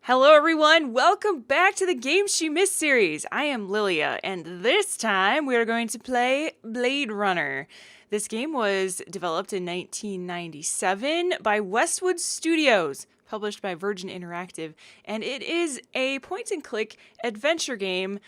Hello everyone, welcome back to the Games She Missed series. I am Lilia, and this time we are going to play Blade Runner. This game was developed in 1997 by Westwood Studios, published by Virgin Interactive, and it is a point-and-click adventure game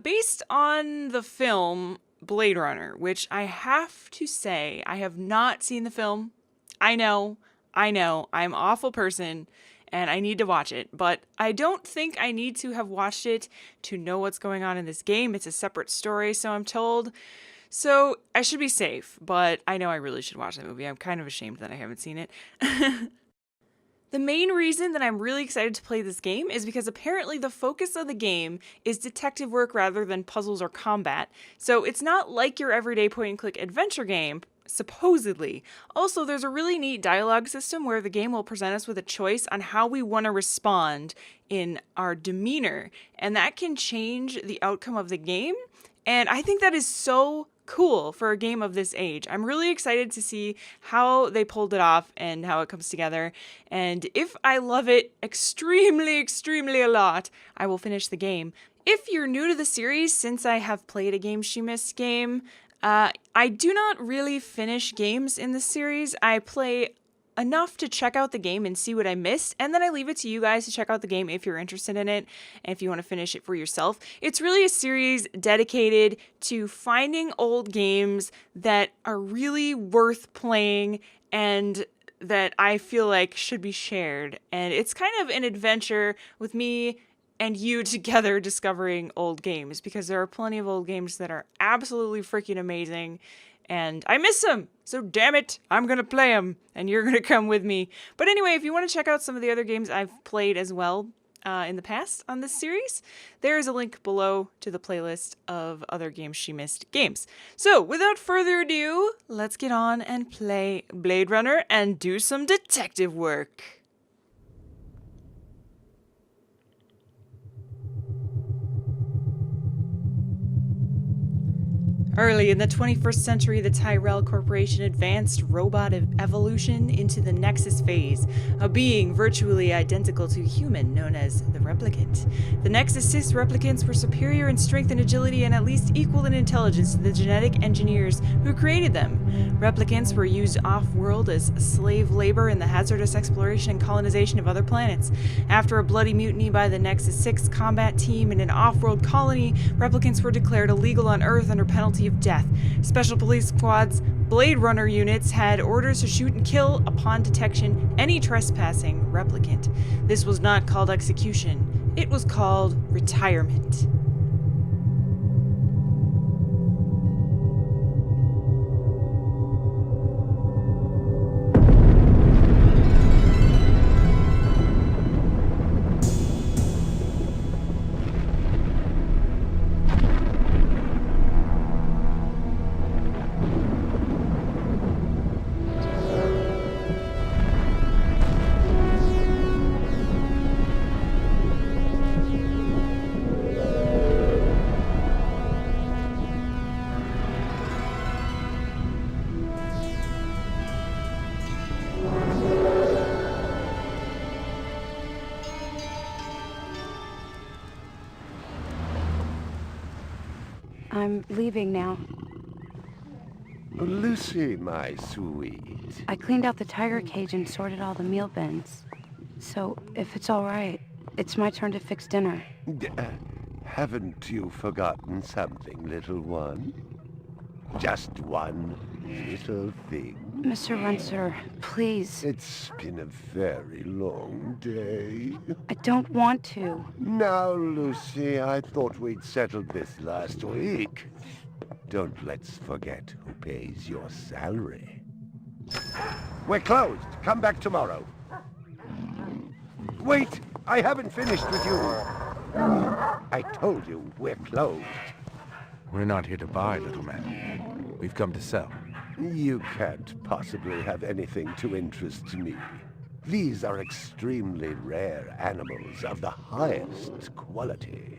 based on the film Blade Runner, which I have to say, I have not seen the film. I know, I'm an awful person, and I need to watch it, but I don't think I need to have watched it to know what's going on in this game. It's a separate story, so I'm told. So I should be safe, but I know I really should watch the movie. I'm kind of ashamed that I haven't seen it. The main reason that I'm really excited to play this game is because apparently the focus of the game is detective work rather than puzzles or combat. So it's not like your everyday point-and-click adventure game, supposedly. Also, there's a really neat dialogue system where the game will present us with a choice on how we want to respond in our demeanor, and that can change the outcome of the game. And I think that is so cool for a game of this age. I'm really excited to see how they pulled it off and how it comes together. And if I love it extremely a lot, I will finish the game. If you're new to the series, since I have played a Game She Missed game, I do not really finish games in the series. I play enough to check out the game and see what I missed, and then I leave it to you guys to check out the game if you're interested in it and if you want to finish it for yourself. It's really a series dedicated to finding old games that are really worth playing and that I feel like should be shared. And it's kind of an adventure with me and you together discovering old games, because there are plenty of old games that are absolutely freaking amazing. And I miss them, so damn it, I'm gonna play them, and you're gonna come with me. But anyway, if you want to check out some of the other games I've played as well in the past on this series, there is a link below to the playlist of other Games She Missed games. So, without further ado, let's get on and play Blade Runner and do some detective work. Early in the 21st century, the Tyrell Corporation advanced robot evolution into the Nexus phase, a being virtually identical to human known as the Replicant. The Nexus cis replicants were superior in strength and agility and at least equal in intelligence to the genetic engineers who created them. Replicants were used off-world as slave labor in the hazardous exploration and colonization of other planets. After a bloody mutiny by the Nexus 6 combat team in an off-world colony, replicants were declared illegal on Earth under penalty of death. Special police squads, Blade Runner units had orders to shoot and kill upon detection any trespassing replicant. This was not called execution. It was called retirement. I'm leaving now. Lucy, my sweet. I cleaned out the tiger cage and sorted all the meal bins. So, if it's all right, it's my turn to fix dinner. Haven't you forgotten something, little one? Just one little thing. Mr. Runcer, please. It's been a very long day. I don't want to. Now, Lucy, I thought we'd settled this last week. Don't let's forget who pays your salary. We're closed. Come back tomorrow. Wait! I haven't finished with you. I told you we're closed. We're not here to buy, little man. We've come to sell. You can't possibly have anything to interest me. These are extremely rare animals of the highest quality.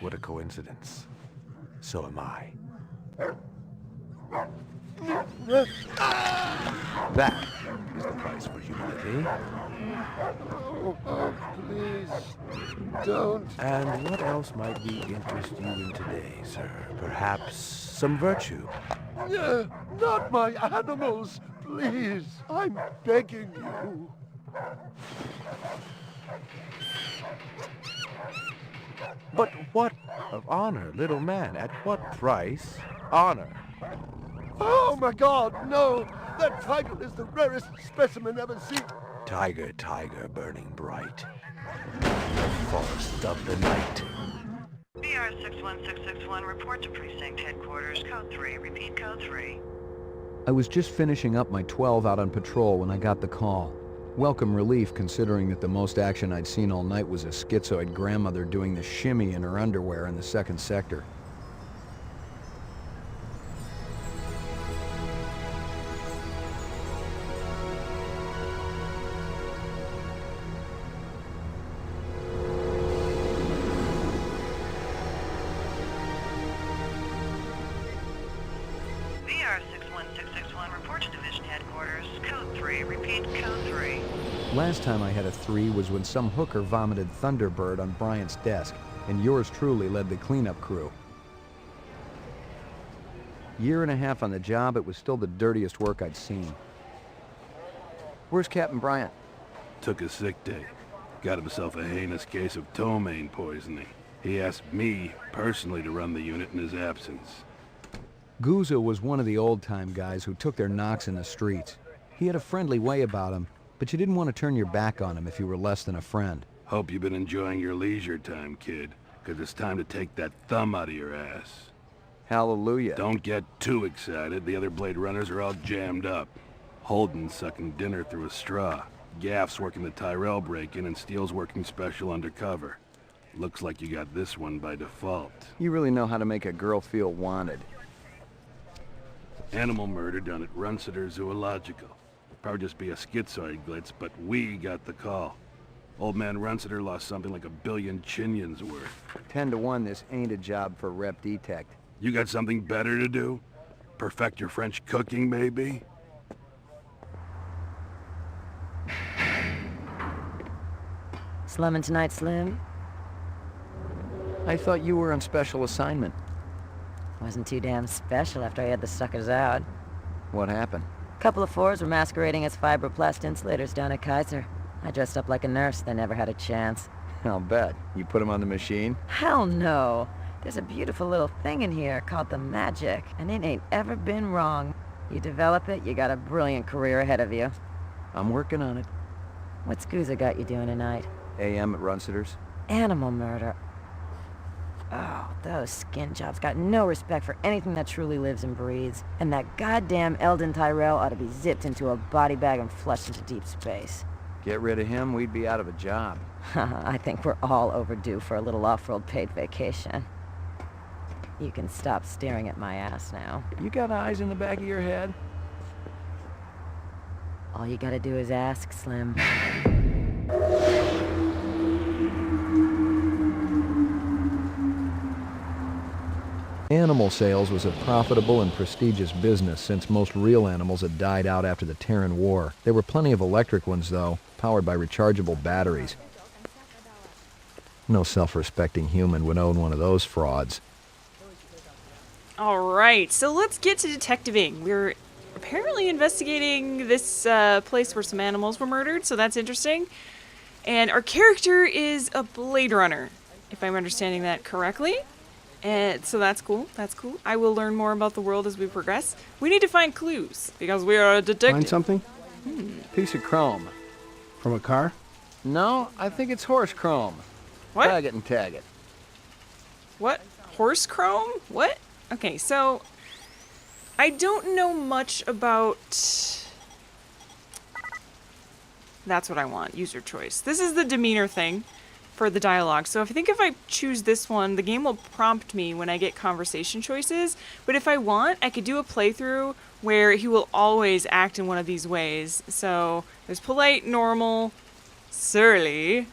What a coincidence. So am I. That is the price for humility. Oh, please, don't. And what else might we interest you in today, sir? Perhaps some virtue? Not my animals, please. I'm begging you. But what of honor, little man? At what price? Honor. Oh my God, no! That tiger is the rarest specimen ever seen. Tiger, tiger, burning bright. The forest of the night. BR 61661, report to precinct headquarters, code 3. Repeat, code 3. I was just finishing up my 12 out on patrol when I got the call. Welcome relief, considering that the most action I'd seen all night was a schizoid grandmother doing the shimmy in her underwear in the second sector. BR 61661, report to division headquarters, code 3. Repeat, code 3. Last time I had a 3 was when some hooker vomited Thunderbird on Bryant's desk, and yours truly led the cleanup crew. Year and a half on the job, it was still the dirtiest work I'd seen. Where's Captain Bryant? Took a sick day. Got himself a heinous case of ptomaine poisoning. He asked me personally to run the unit in his absence. Gouza was one of the old-time guys who took their knocks in the streets. He had a friendly way about him, but you didn't want to turn your back on him if you were less than a friend. Hope you've been enjoying your leisure time, kid, 'cause it's time to take that thumb out of your ass. Hallelujah. Don't get too excited. The other Blade Runners are all jammed up. Holden's sucking dinner through a straw. Gaff's working the Tyrell break-in, and Steele's working special undercover. Looks like you got this one by default. You really know how to make a girl feel wanted. Animal murder done at Runciter Zoological. Probably just be a schizoid glitz, but we got the call. Old man Runciter lost something like 1 billion chinions worth. 10 to 1, this ain't a job for Rep Detect. You got something better to do? Perfect your French cooking, maybe? Slumming tonight, Slim? I thought you were on special assignment. Wasn't too damn special after I had the suckers out. What happened? Couple of fours were masquerading as fibroplast insulators down at Kaiser. I dressed up like a nurse. They never had a chance. I'll bet. You put him on the machine? Hell no. There's a beautiful little thing in here called the magic, and it ain't ever been wrong. You develop it, you got a brilliant career ahead of you. I'm working on it. What's Gouza got you doing tonight? AM at Runciter's. Animal murder. Oh, those skin jobs got no respect for anything that truly lives and breathes. And that goddamn Eldon Tyrell ought to be zipped into a body bag and flushed into deep space. Get rid of him, we'd be out of a job. I think we're all overdue for a little off-road paid vacation. You can stop staring at my ass now. You got eyes in the back of your head? All you gotta do is ask, Slim. Animal sales was a profitable and prestigious business since most real animals had died out after the Terran War. There were plenty of electric ones, though, powered by rechargeable batteries. No self-respecting human would own one of those frauds. All right, so let's get to detectiving. We're apparently investigating this place where some animals were murdered, so that's interesting. And our character is a Blade Runner, if I'm understanding that correctly. And so that's cool. That's cool. I will learn more about the world as we progress. We need to find clues because we are a detective. Find something? Piece of chrome. From a car? No, I think it's horse chrome. What? Tag it and tag it. What? Horse chrome? What? Okay, so I don't know much about... That's what I want. User choice. This is the demeanor thing for the dialogue. So I think if I choose this one, the game will prompt me when I get conversation choices. But if I want, I could do a playthrough where he will always act in one of these ways. So there's polite, normal, surly,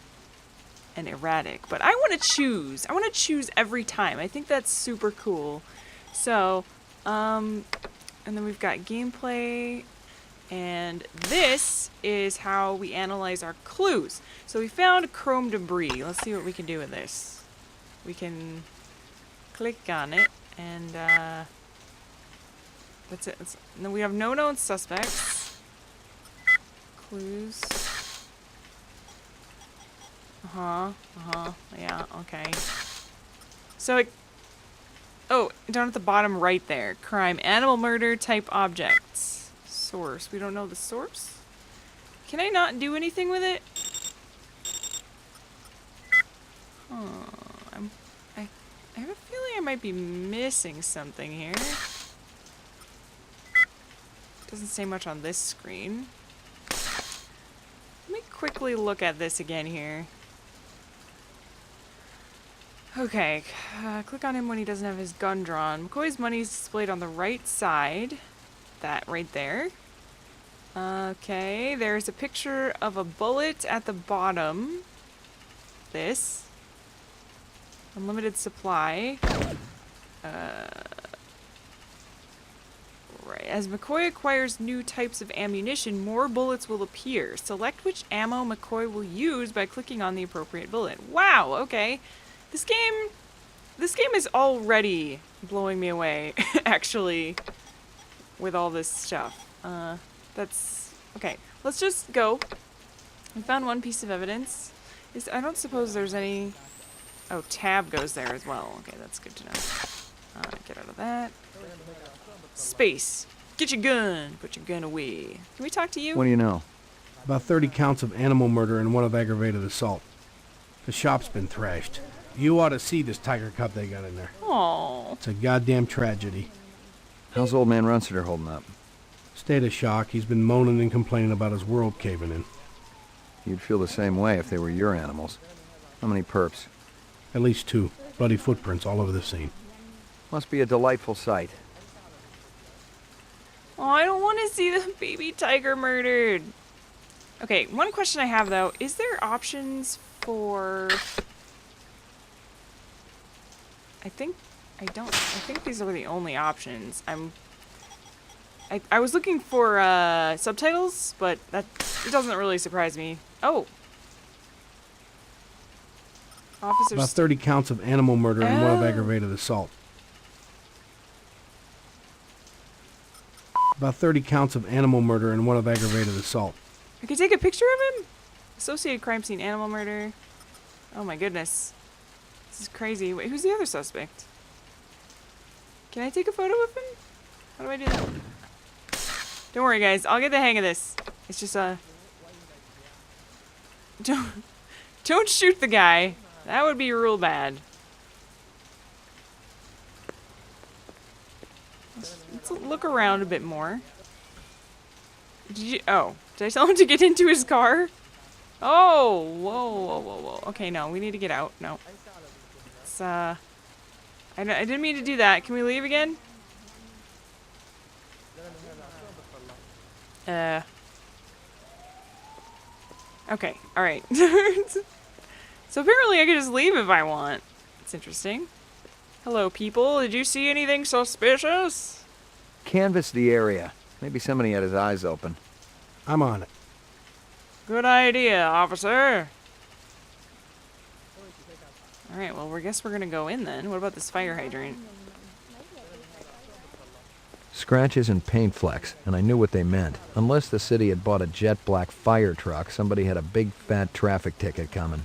and erratic. But I want to choose. I want to choose every time. I think that's super cool. So, and then we've got gameplay. And this is how we analyze our clues. So we found chrome debris. Let's see what we can do with this. We can click on it, and that's it. No, we have no known suspects. Clues. Yeah, okay. So it... Oh, down at the bottom right there. Crime. Animal murder type objects. Source. We don't know the source? Can I not do anything with it? I have a feeling I might be missing something here. Doesn't say much on this screen. Let me quickly look at this again here. Okay, click on him when he doesn't have his gun drawn. McCoy's money is displayed on the right side. That right there. Okay, there's a picture of a bullet at the bottom. This. Unlimited supply. Right. As McCoy acquires new types of ammunition, more bullets will appear. Select which ammo McCoy will use by clicking on the appropriate bullet. Wow, okay. This game is already blowing me away, actually, with all this stuff. That's... Okay, let's just go. We found one piece of evidence. I don't suppose there's any... Oh, tab goes there as well. Okay, that's good to know. Get out of that. Space. Get your gun. Put your gun away. Can we talk to you? What do you know? About 30 counts of animal murder and 1 of aggravated assault. The shop's been thrashed. You ought to see this tiger cub they got in there. Aww. It's a goddamn tragedy. How's old man Runsiter holding up? State of shock. He's been moaning and complaining about his world caving in. You'd feel the same way if they were your animals. How many perps? At least 2. Bloody footprints all over the scene. Must be a delightful sight. Oh, I don't want to see the baby tiger murdered. Okay, one question I have though, is there options for... I think these are the only options. I was looking for subtitles, but it doesn't really surprise me. Oh. Officers. About 30 counts of animal murder and 1 of aggravated assault. About 30 counts of animal murder and 1 of aggravated assault. I can take a picture of him? Associated crime scene, animal murder. Oh my goodness. This is crazy. Wait, who's the other suspect? Can I take a photo of him? How do I do that? Don't worry, guys. I'll get the hang of this. It's just don't shoot the guy. That would be real bad. Let's look around a bit more. Did I tell him to get into his car? Oh, whoa. Okay, no, we need to get out. No. It's, I didn't mean to do that. Can we leave again? Okay, alright. So apparently I can just leave if I want. It's interesting. Hello, people. Did you see anything suspicious? Canvass the area. Maybe somebody had his eyes open. I'm on it. Good idea, officer. Alright, well, I guess we're gonna go in then. What about this fire hydrant? Scratches and paint flecks, and I knew what they meant. Unless the city had bought a jet black fire truck, somebody had a big fat traffic ticket coming.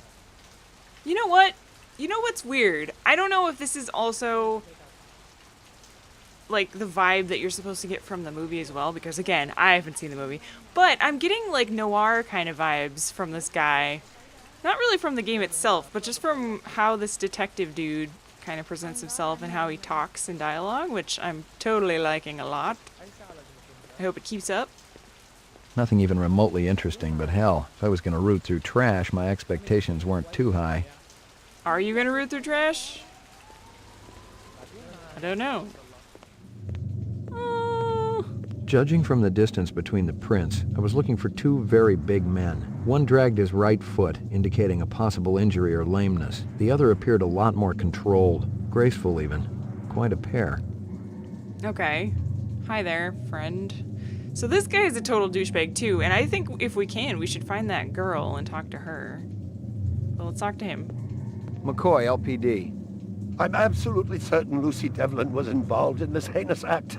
You know what? You know what's weird? I don't know if this is also like the vibe that you're supposed to get from the movie as well, because again, I haven't seen the movie, but I'm getting like noir kind of vibes from this guy. Not really from the game itself, but just from how this detective dude kind of presents himself and how he talks in dialogue, which I'm totally liking a lot. I hope it keeps up. Nothing even remotely interesting, but hell, if I was going to root through trash, my expectations weren't too high. Are you gonna root through trash? I don't know. Judging from the distance between the prints, I was looking for 2 very big men. One dragged his right foot, indicating a possible injury or lameness. The other appeared a lot more controlled, graceful even. Quite a pair. Okay. Hi there, friend. So this guy is a total douchebag too, and I think if we can, we should find that girl and talk to her. Well, let's talk to him. McCoy, LPD. I'm absolutely certain Lucy Devlin was involved in this heinous act.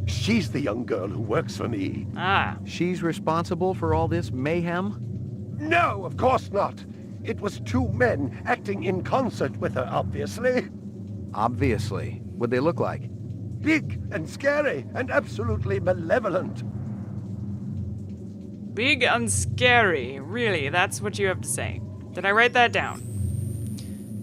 She's the young girl who works for me. Ah. She's responsible for all this mayhem? No, of course not. It was two men acting in concert with her, obviously. Obviously. What'd they look like? Big and scary and absolutely malevolent. Big and scary. Really, that's what you have to say. Did I write that down?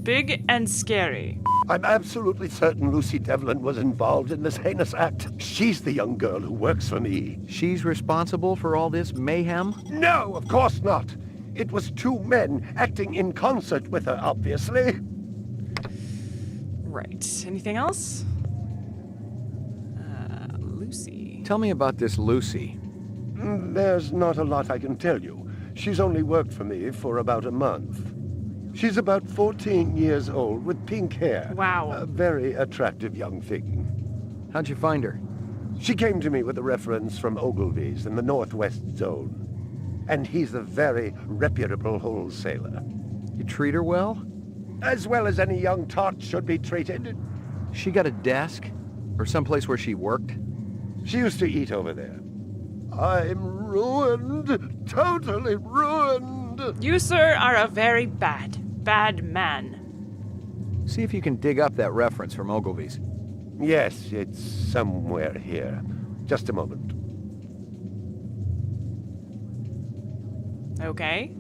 Big and scary. I'm absolutely certain Lucy Devlin was involved in this heinous act. She's the young girl who works for me. She's responsible for all this mayhem? No, of course not. It was two men acting in concert with her, obviously. Right. Anything else? Lucy. Tell me about this Lucy. There's not a lot I can tell you. She's only worked for me for about a month. She's about 14 years old with pink hair. Wow. A very attractive young thing. How'd you find her? She came to me with a reference from Ogilvy's in the Northwest Zone. And he's a very reputable wholesaler. You treat her well? As well as any young tot should be treated. She got a desk? Or someplace where she worked? She used to eat over there. I'm ruined. Totally ruined. You, sir, are a very bad man. See if you can dig up that reference from Ogilvy's. Yes, it's somewhere here. Just a moment. Okay.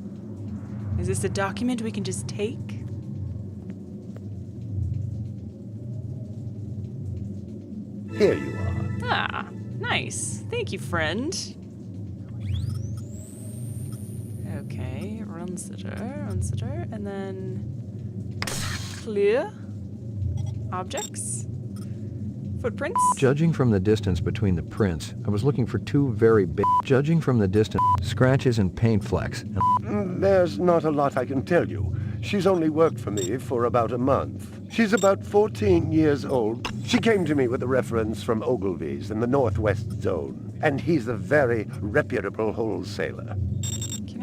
Is this a document we can just take? Here you are. Ah, nice. Thank you, friend. Okay, consider, and then clear objects, footprints. Judging from the distance between the prints, I was looking for two very big... Judging from the distance, scratches and paint flecks. There's not a lot I can tell you. She's only worked for me for about a month. She's about 14 years old. She came to me with a reference from Ogilvy's in the Northwest Zone. And he's a very reputable wholesaler. Can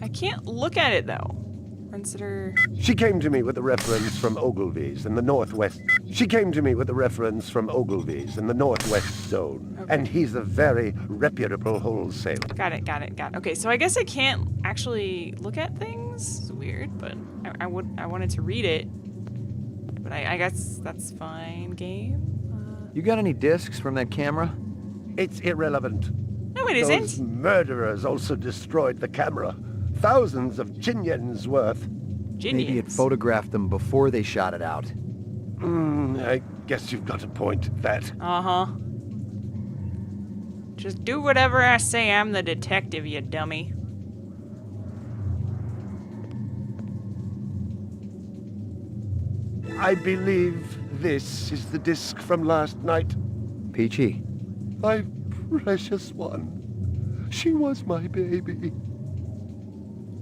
I can't look at it, though. Consider... She came to me with a reference from Ogilvy's in the Northwest. She came to me with a reference from Ogilvy's in the Northwest Zone. Okay. And he's a very reputable wholesaler. Got it. Okay, so I guess I can't actually look at things. It's weird, but I wanted to read it. But I guess that's fine, game. You got any discs from that camera? It's irrelevant. No, it Those isn't. murderers also destroyed the camera. Thousands of Jinyens worth. Maybe it Genius. photographed them before they shot it out. I guess you've got a point at that. Uh-huh. Just do whatever I say. I'm the detective, you dummy. I believe this is the disc from last night. Peachy. My precious one. She was my baby.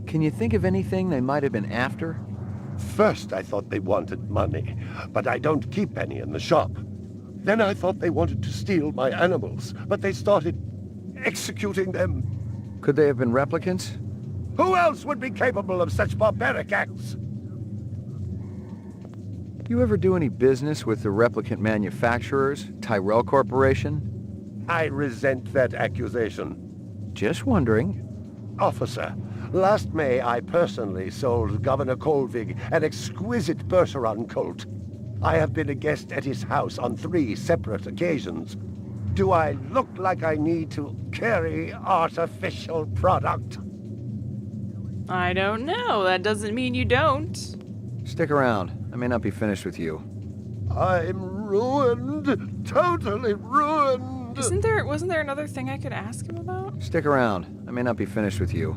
Can you think of anything they might have been after? First I thought they wanted money, but I don't keep any in the shop. Then I thought they wanted to steal my animals, but they started executing them. Could they have been replicants? Who else would be capable of such barbaric acts? You ever do any business with the replicant manufacturers, Tyrell Corporation? I resent that accusation. Just wondering. Officer, last May I personally sold Governor Colvig an exquisite Bergeron colt. I have been a guest at his house on 3 separate occasions. Do I look like I need to carry artificial product? I don't know. That doesn't mean you don't. Stick around. I may not be finished with you. I'm ruined. Totally ruined. Wasn't there another thing I could ask him about? Stick around. I may not be finished with you.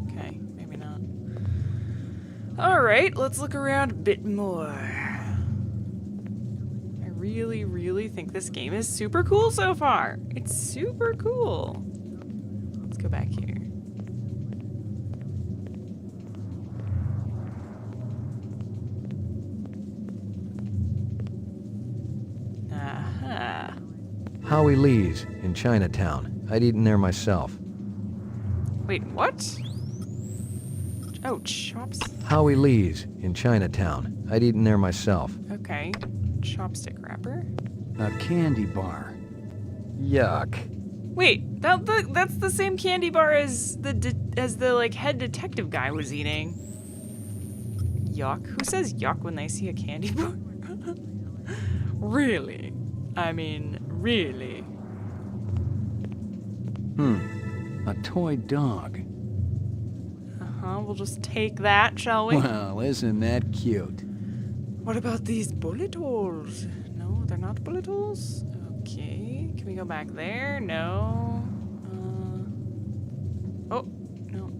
Okay, maybe not. Alright, let's look around a bit more. I really, really think this game is super cool so far. It's super cool. Let's go back here. Howie Lee's in Chinatown. I'd eaten there myself. Wait, what? Oh, chops. Howie Lee's in Chinatown. I'd eaten there myself. Okay. Chopstick wrapper. A candy bar. Yuck. Wait, that's the same candy bar as the like head detective guy was eating. Yuck. Who says yuck when they see a candy bar? Really? I mean, really? A toy dog. We'll just take that, shall we? Well, isn't that cute? What about these bullet holes? No, they're not bullet holes? Okay. Can we go back there? No. Oh, no.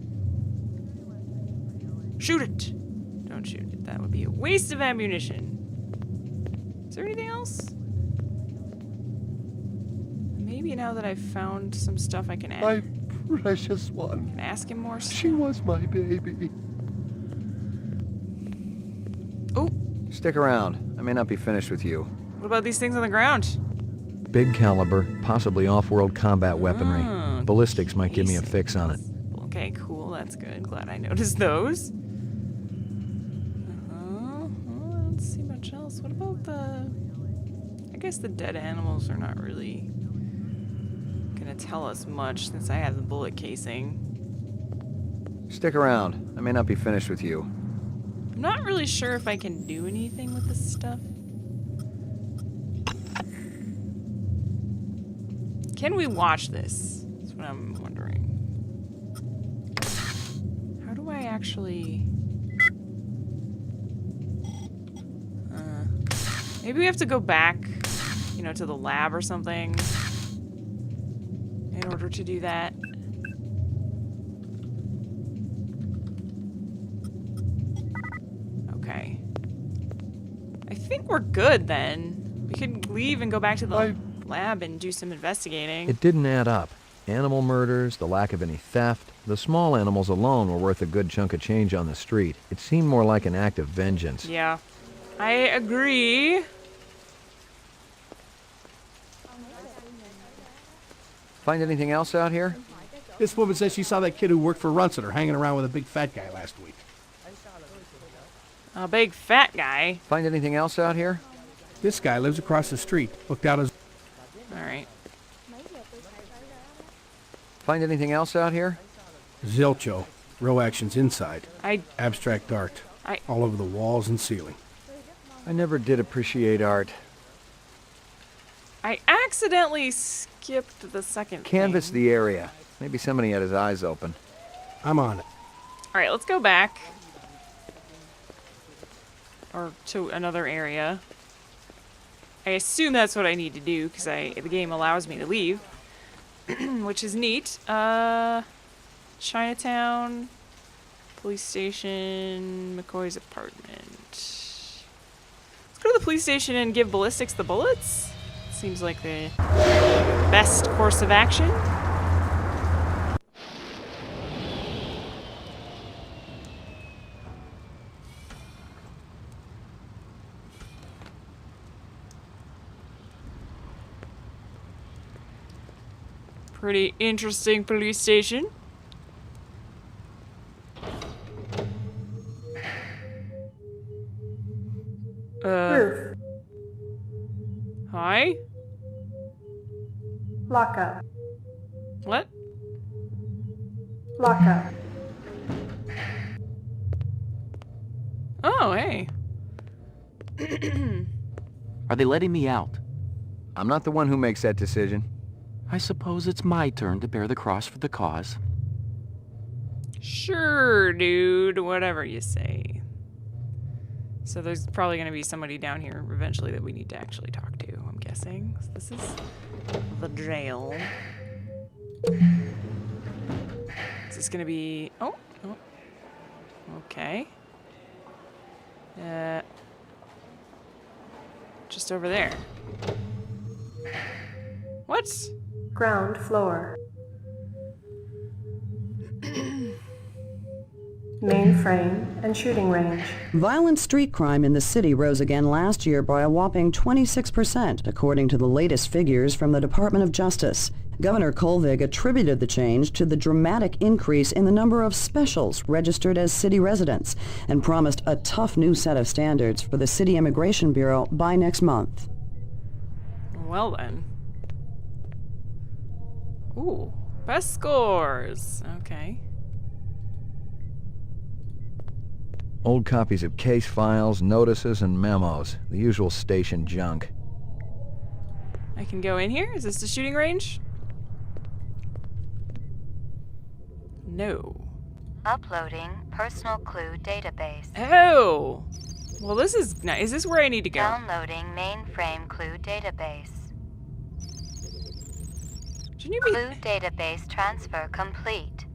Shoot it! Don't shoot it. That would be a waste of ammunition. Is there anything else? Maybe now that I've found some stuff I can add. My precious one. Can ask him more stuff. She was my baby. Oh, Stick around. I may not be finished with you. what about these things on the ground? Big caliber, possibly off-world combat weaponry. Ah, Ballistics might give me a cases. fix on it. Okay, cool. That's good. Glad I noticed those. Well, I don't see much else. What about the... I guess the dead animals are not really gonna tell us much since I have the bullet casing. Stick around. I may not be finished with you. I'm not really sure if I can do anything with this stuff. Can we watch this? That's what I'm wondering. How do I actually... maybe we have to go back, you know, to the lab or something in order to do that. Okay. I think we're good then. We could leave and go back to the lab and do some investigating. It didn't add up. Animal murders, the lack of any theft. The small animals alone were worth a good chunk of change on the street. It seemed more like an act of vengeance. Yeah, I agree. Find anything else out here? This woman says she saw that kid who worked for Runciter hanging around with a big fat guy last week. A big fat guy. Find anything else out here? This guy lives across the street. Looked out his... Alright. Find anything else out here? Zilcho. Row actions inside. I Abstract art. All over the walls and ceiling. I never did appreciate art. accidentally skipped the second Canvass thing. the area. Maybe somebody had his eyes open. I'm on it. Alright, let's go back. Or to another area. I assume that's what I need to do, because the game allows me to leave. Which is neat. Chinatown, police station, McCoy's apartment. Let's go to the police station and give ballistics the bullets. Seems like the best course of action. Pretty interesting police station. Roof. Hi? Lockup. What? Lockup. Oh, hey. Are they letting me out? I'm not the one who makes that decision. I suppose it's my turn to bear the cross for the cause. Sure, dude. Whatever you say. So there's probably going to be somebody down here eventually that we need to actually talk to, I'm guessing. So this is the jail. Is this going to be... Oh, oh. Okay. Just over there. What? Ground floor. mainframe, and shooting range. Violent street crime in the city rose again last year by a whopping 26%, according to the latest figures from the Department of Justice. Governor Kolvig attributed the change to the dramatic increase in the number of specials registered as city residents and promised a tough new set of standards for the City Immigration Bureau by next month. Well then. Ooh, best scores. Okay. Old copies of case files, notices, and memos. The usual station junk. I can go in here? Is this the shooting range? No. Uploading personal clue database. Oh! Well, this is nice. Is this where I need to go? Downloading mainframe clue database. Shouldn't you be... Clue database transfer complete.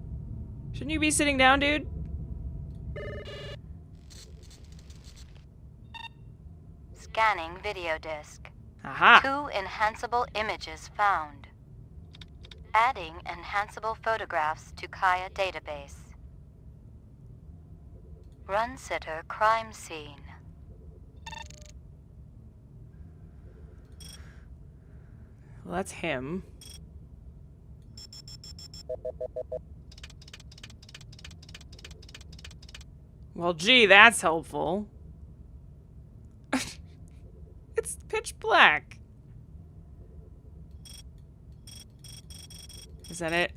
Shouldn't you be sitting down, dude? Scanning video disk. Aha! 2 enhanceable images found. Adding enhanceable photographs to Kaya database. Run sitter crime scene. Well, that's him. Well, gee, that's helpful. It's pitch black. Is that it?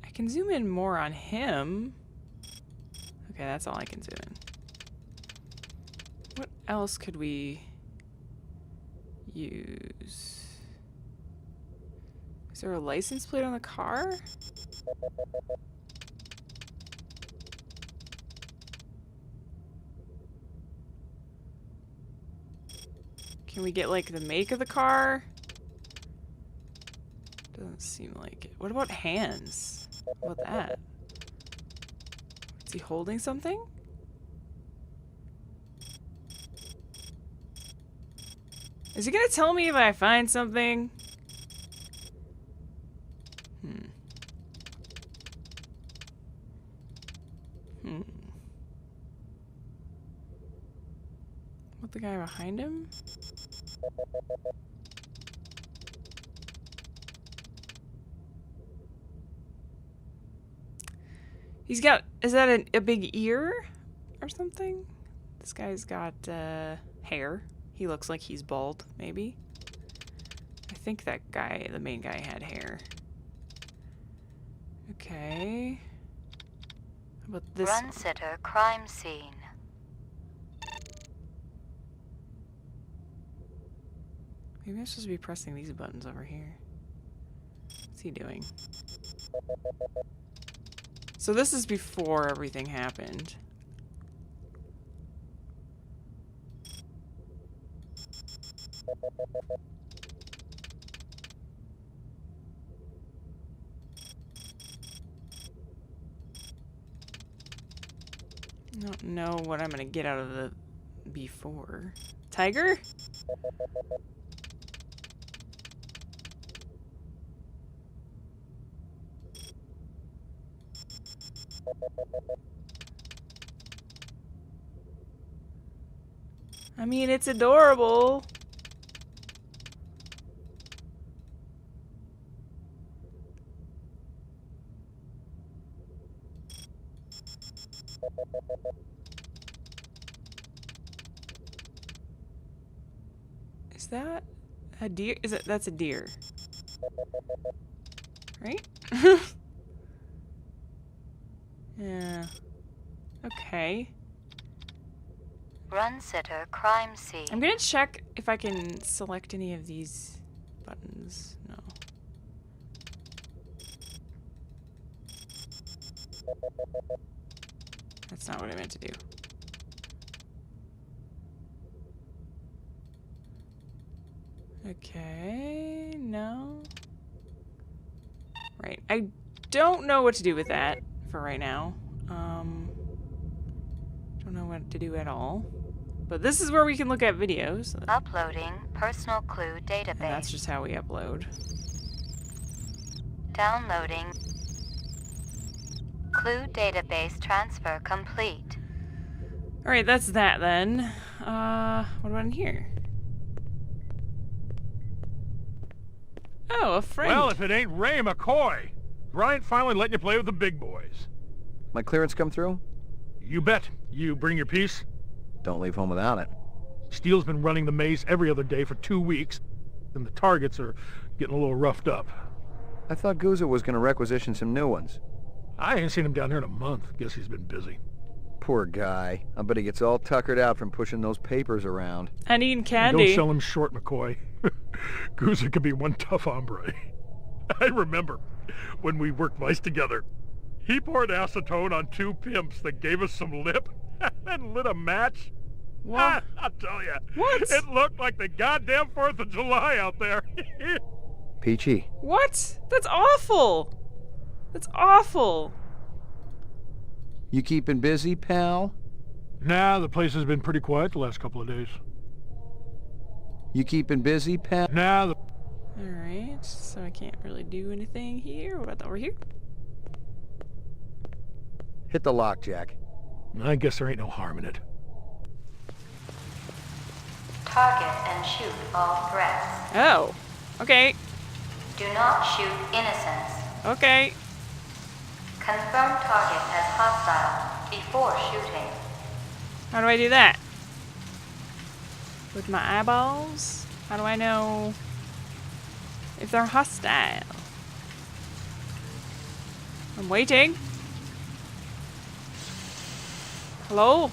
I can zoom in more on him. Okay, that's all I can zoom in. What else could we use? Is there a license plate on the car? Can we get, like, the make of the car? Doesn't seem like it. What about hands? What about that? Is he holding something? Is he gonna tell me if I find something? What, the guy behind him? He's got, is that a big ear or something? This guy's got hair. He looks like he's bald, maybe. I think that guy, the main guy, had hair. Okay. How about this Run one? sitter crime scene. Maybe I'm supposed to be pressing these buttons over here. What's he doing? So this is before everything happened. I don't know what I'm gonna get out of the before. Tiger? I mean, it's adorable. Is that a deer? Is it? That's a deer. Right? Yeah. Okay. Run sitter crime scene. I'm gonna check if I can select any of these buttons. No. That's not what I meant to do. Okay, no. Right, I don't know what to do with that. for right now. Don't know what to do at all. But this is where we can look at videos. Uploading personal clue And database. that's just how we upload. Downloading. Clue database transfer complete. Alright, that's that then. What about in here? Oh, a friend. Well, if it ain't Ray McCoy. Bryant finally letting you play with the big boys. My clearance come through? You bet. You bring your piece? Don't leave home without it. Steele's been running the maze every other day for 2 weeks, and the targets are getting a little roughed up. I thought Gouza was going to requisition some new ones. I ain't seen him down here in a month. Guess he's been busy. Poor guy. I bet he gets all tuckered out from pushing those papers around. And eating candy. Don't sell him short, McCoy. Gouza could be one tough hombre. I remember when we worked mice together. He poured acetone on 2 pimps that gave us some lip and lit a match. What? I'll tell you. What? It looked like the goddamn 4th of July out there. Peachy. What? That's awful. That's awful. You keeping busy, pal? Nah, the place has been pretty quiet the last couple of days. You keeping busy, pal? Nah, Alright, so I can't really do anything here. What about over here? Hit the lock, Jack. I guess there ain't no harm in it. Target and shoot all threats. Oh. Okay. Do not shoot innocents. Okay. Confirm target as hostile before shooting. How do I do that? With my eyeballs? How do I know if they're hostile? I'm waiting. Hello?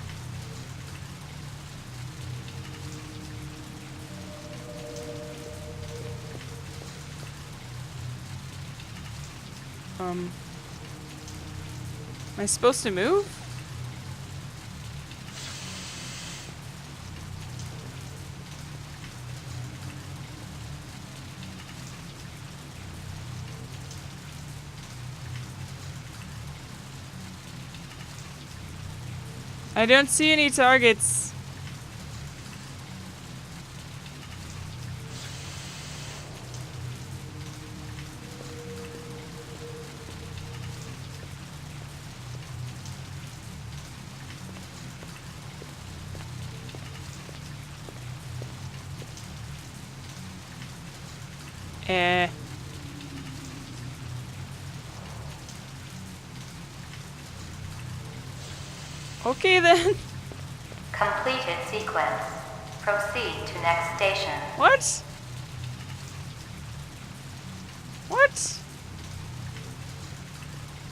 Am I supposed to move? I don't see any targets. Okay then. Completed sequence. Proceed to next station. What? What?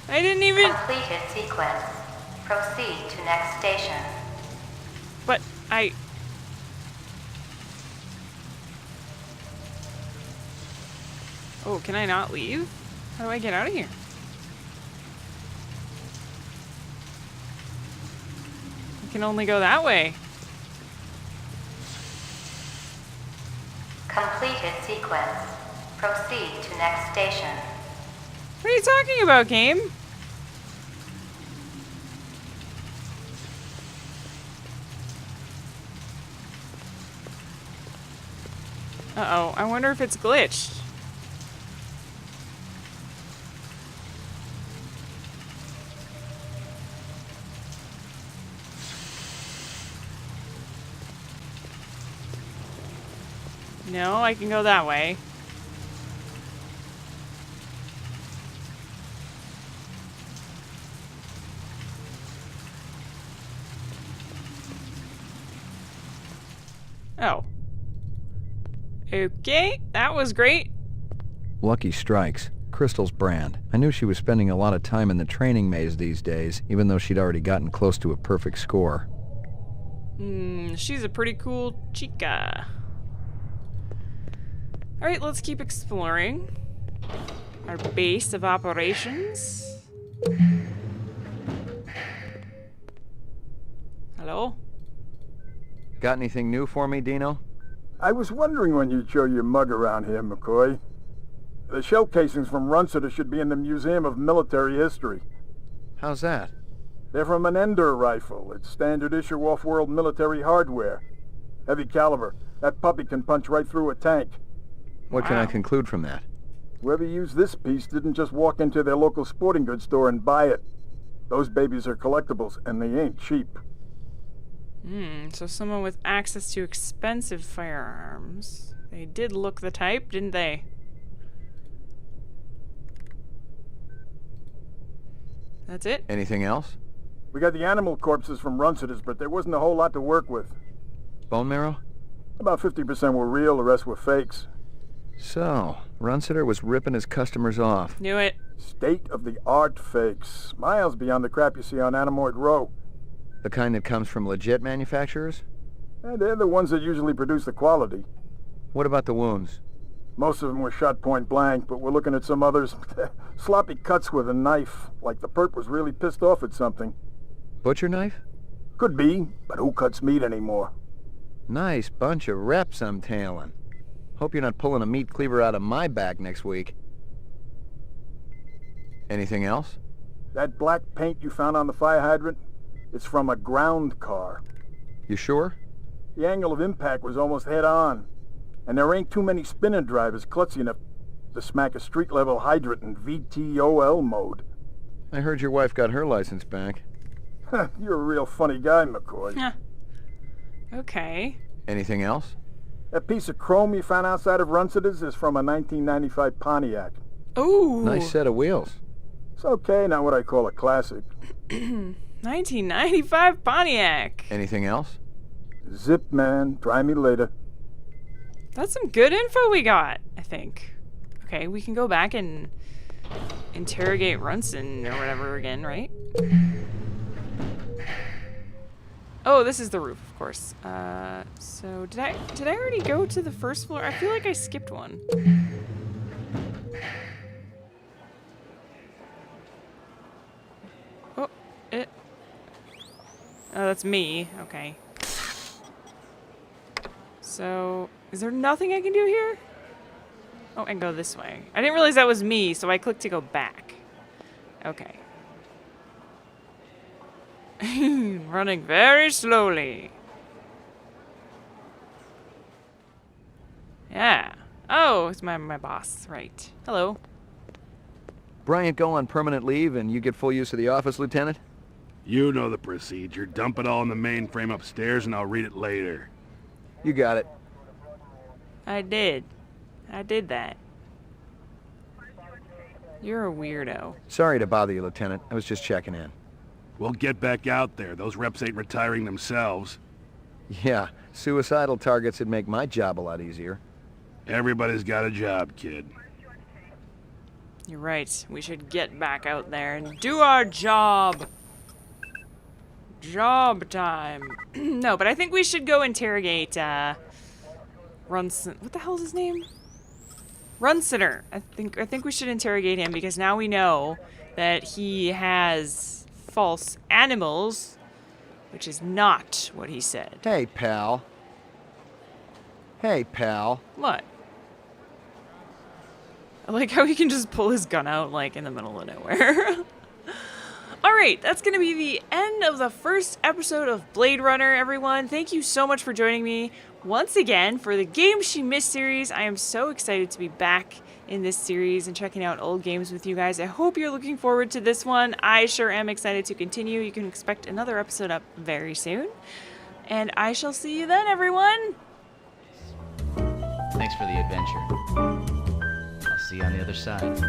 I didn't even... Completed sequence. Proceed to next station. But I... Oh, can I not leave? How do I get out of here? I can only go that way. Completed sequence. Proceed to next station. What are you talking about, game? Uh-oh, I wonder if it's glitched. No, I can go that way. Oh. Okay, that was great. Lucky strikes. Crystal's brand. I knew she was spending a lot of time in the training maze these days, even though she'd already gotten close to a perfect score. She's a pretty cool chica. Alright, let's keep exploring our base of operations. Hello? Got anything new for me, Dino? I was wondering when you'd show your mug around here, McCoy. The shell casings from Runciter should be in the Museum of Military History. How's that? They're from an Ender rifle. It's standard issue off-world military hardware. Heavy caliber. That puppy can punch right through a tank. What can I conclude from that? Whoever used this piece didn't just walk into their local sporting goods store and buy it. Those babies are collectibles, and they ain't cheap. So someone with access to expensive firearms. They did look the type, didn't they? That's it? Anything else? We got the animal corpses from Runciter's, but there wasn't a whole lot to work with. Bone marrow? About 50% were real, the rest were fakes. So, Runciter was ripping his customers off. Knew it. State-of-the-art fakes. Miles beyond the crap you see on Anamoid Row. The kind that comes from legit manufacturers? They're the ones that usually produce the quality. What about the wounds? Most of them were shot point blank, but we're looking at some others. Sloppy cuts with a knife, like the perp was really pissed off at something. Butcher knife? Could be, but who cuts meat anymore? Nice bunch of reps I'm tailing. Hope you're not pulling a meat cleaver out of my back next week. Anything else? That black paint you found on the fire hydrant? It's from a ground car. You sure? The angle of impact was almost head-on. And there ain't too many spinning drivers klutzy enough to smack a street-level hydrant in VTOL mode. I heard your wife got her license back. You're a real funny guy, McCoy. Okay. Anything else? That piece of chrome you found outside of Runciter's is from a 1995 Pontiac. Ooh. Nice set of wheels. It's okay, not what I call a classic. 1995 Pontiac. Anything else? Zip, man. Try me later. That's some good info we got, I think. Okay, we can go back and interrogate Runson or whatever again, right? Oh, this is the roof, of course. So did I already go to the first floor? I feel like I skipped one. Oh, that's me. Okay. So, is there nothing I can do here? Oh, I can go this way. I didn't realize that was me, so I clicked to go back. Okay. Running very slowly. Yeah. Oh, it's my boss. Right. Hello. Bryant go on permanent leave and you get full use of the office, Lieutenant? You know the procedure. Dump it all in the mainframe upstairs and I'll read it later. You got it. I did that. You're a weirdo. Sorry to bother you, Lieutenant. I was just checking in. We'll get back out there. Those reps ain't retiring themselves. Yeah, suicidal targets would make my job a lot easier. Everybody's got a job, kid. You're right. We should get back out there and do our job. Job time. No, but I think we should go interrogate, Runson. What the hell is his name? Runciter. I think we should interrogate him because now we know that he has false animals, which is not what he said. Hey, pal. Hey, pal. What? I like how he can just pull his gun out, like, in the middle of nowhere. Alright, that's going to be the end of the first episode of Blade Runner, everyone. Thank you so much for joining me once again for the Games She Missed series. I am so excited to be back in this series and checking out old games with you guys. I hope you're looking forward to this one. I sure am excited to continue. You can expect another episode up very soon. And I shall see you then, everyone. Thanks for the adventure. I'll see you on the other side.